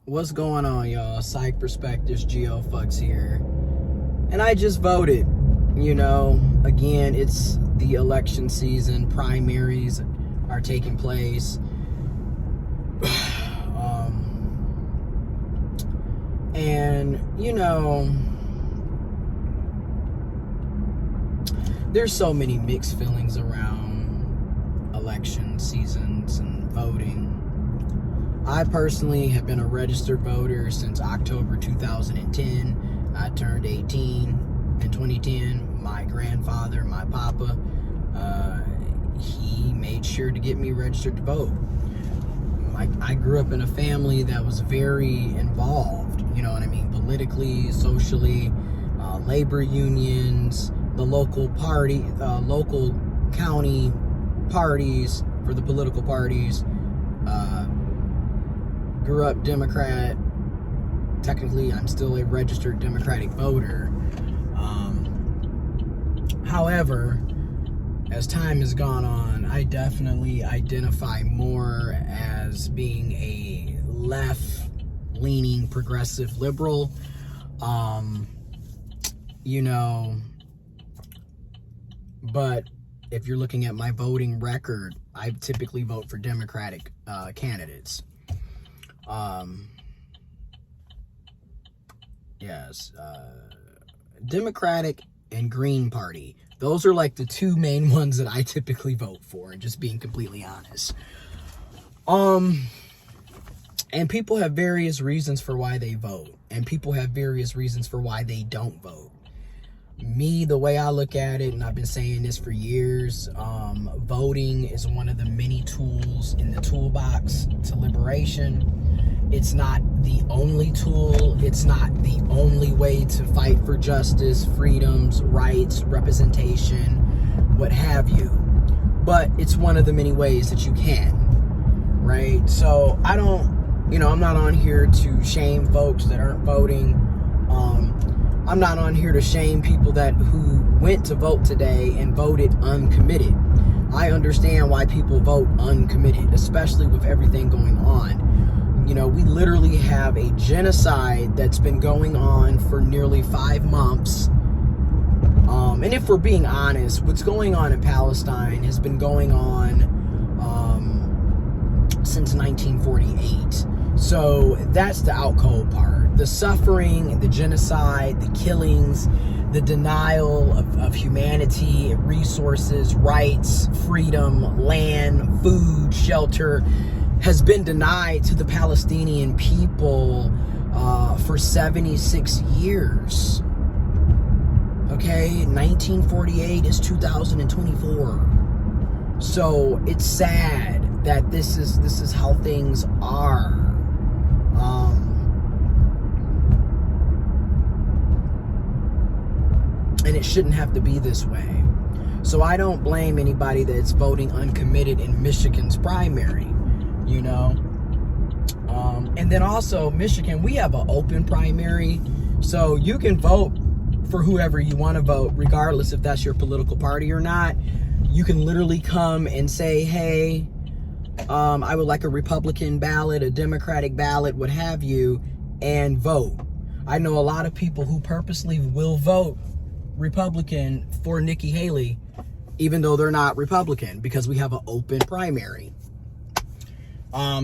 What's going on, y'all? Psych Perspectives, Geo Fucks here. And I just voted. You know, again, it's the election season. Primaries are taking place. And, you know, there's so many mixed feelings around election seasons and voting. I personally have been a registered voter since October 2010. I turned 18 in 2010. My grandfather, my papa, he made sure to get me registered to vote. I grew up in a family that was very involved, you know what I mean, politically, socially, labor unions, the local party, local county parties for the political parties. Grew up Democrat. Technically, I'm still a registered Democratic voter. However, as time has gone on, I definitely identify more as being a left-leaning progressive liberal. You know, but if you're looking at my voting record, I typically vote for Democratic candidates. Democratic and Green Party. Those are like the two main ones that I typically vote for, and just being completely honest. And people have various reasons for why they vote, and people have various reasons for why they don't vote. Me, the way I look at it, and I've been saying this for years, voting is one of the many tools in the toolbox to liberation. It's not the only tool. It's not the only way to fight for justice, freedoms, rights, representation, what have you. But it's one of the many ways that you can, right? So I don't, you know, I'm not on here to shame folks that aren't voting. I'm not on here to shame people who went to vote today and voted uncommitted. I understand why people vote uncommitted, especially with everything going on. You know, we literally have a genocide that's been going on for nearly 5 months. And if we're being honest, what's going on in Palestine has been going on since 1948. So that's the out cold part. The suffering, the genocide, the killings, the denial of humanity, resources, rights, freedom, land, food, shelter has been denied to the Palestinian people for 76 years. Okay, 1948 is 2024. So it's sad that this is how things are. And it shouldn't have to be this way. So I don't blame anybody that's voting uncommitted in Michigan's primary, you know. And then also Michigan, we have an open primary, so you can vote for whoever you want to vote, regardless if that's your political party or not. You can literally come and say, hey, I would like a Republican ballot, a Democratic ballot, what have you, and vote. I know a lot of people who purposely will vote Republican for Nikki Haley, even though they're not Republican, because we have an open primary.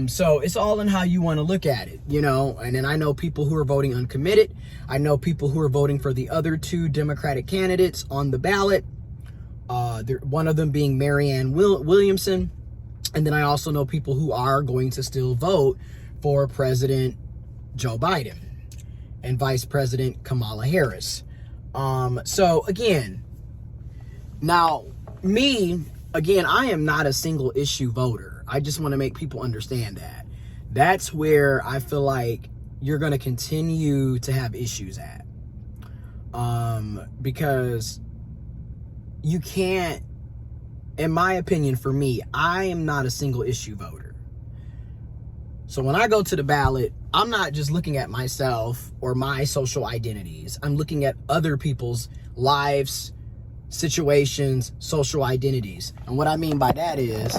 So it's all in how you want to look at it, you know. And then I know people who are voting uncommitted. I know people who are voting for the other two Democratic candidates on the ballot. One of them being Marianne Williamson. And then I also know people who are going to still vote for President Joe Biden and Vice President Kamala Harris. So again, now me, again, I am not a single issue voter. I just want to make people understand that. That's where I feel like you're going to continue to have issues at. Because you can't, in my opinion, for me, I am not a single issue voter. So when I go to the ballot, I'm not just looking at myself or my social identities. I'm looking at other people's lives, situations, social identities. And what I mean by that is,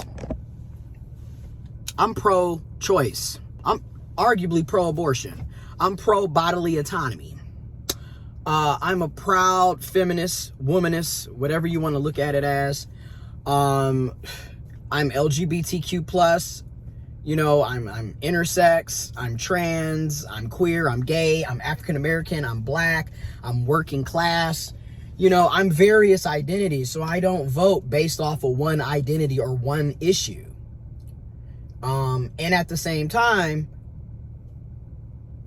I'm pro-choice. arguably pro-abortion. I'm pro-bodily autonomy. I'm a proud feminist, womanist, whatever you want to look at it as. I'm LGBTQ+. You know, I'm intersex, I'm trans, I'm queer, I'm gay, I'm African American, I'm black, I'm working class. You know, I'm various identities, so I don't vote based off of one identity or one issue. And at the same time,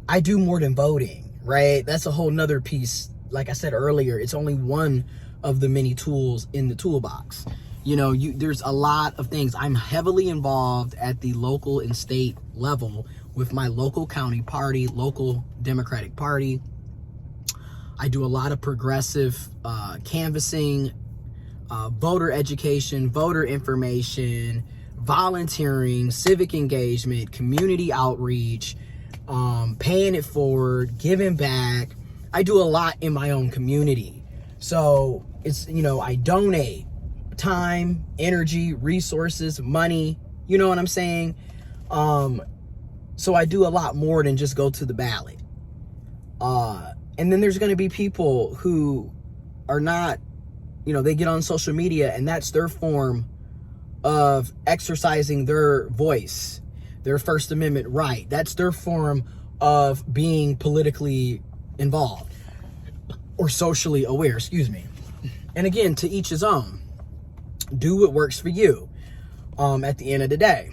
I do more than voting, right? That's a whole nother piece. Like I said earlier, it's only one of the many tools in the toolbox. You know, there's a lot of things. I'm heavily involved at the local and state level with my local county party, local Democratic Party. I do a lot of progressive canvassing, voter education, voter information, volunteering, civic engagement, community outreach, paying it forward, giving back. I do a lot in my own community. So it's, you know, I donate time, energy, resources, money, you know what I'm saying? So I do a lot more than just go to the ballot. And then there's going to be people who are not, you know, they get on social media and that's their form of exercising their voice, their First Amendment right. That's their form of being politically involved or socially aware, excuse me. And again, to each his own. Do what works for you at the end of the day.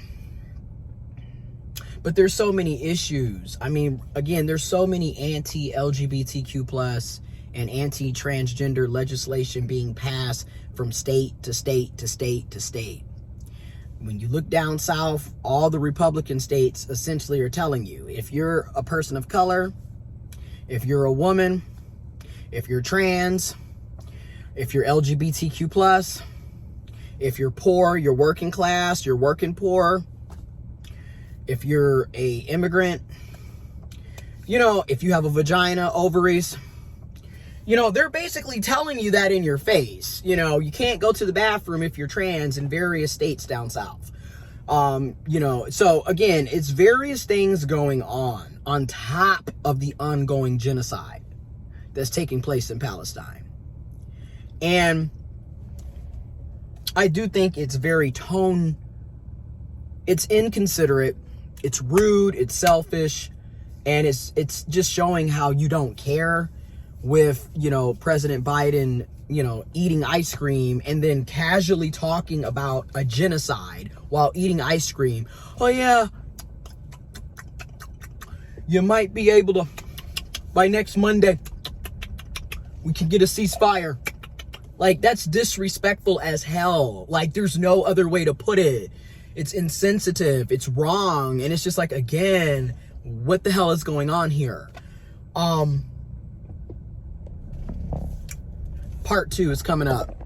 But there's so many issues. I mean, again, there's so many anti-LGBTQ+ and anti-transgender legislation being passed from state to state to state to state. When you look down south, all the Republican states essentially are telling you, if you're a person of color, if you're a woman, if you're trans, if you're LGBTQ+, if you're poor, you're working class, you're working poor, if you're a immigrant, you know, if you have a vagina, ovaries, you know, they're basically telling you that in your face. You know, you can't go to the bathroom if you're trans in various states down south. You know, so again, it's various things going on top of the ongoing genocide that's taking place in Palestine. And I do think it's very it's inconsiderate, it's rude, it's selfish, and it's just showing how you don't care with, you know, President Biden, you know, eating ice cream and then casually talking about a genocide while eating ice cream. Oh yeah, you might be able to, by next Monday, we can get a ceasefire. Like, that's disrespectful as hell. Like, there's no other way to put it. It's insensitive. It's wrong. And it's just like, again, what the hell is going on here? Part 2 is coming up.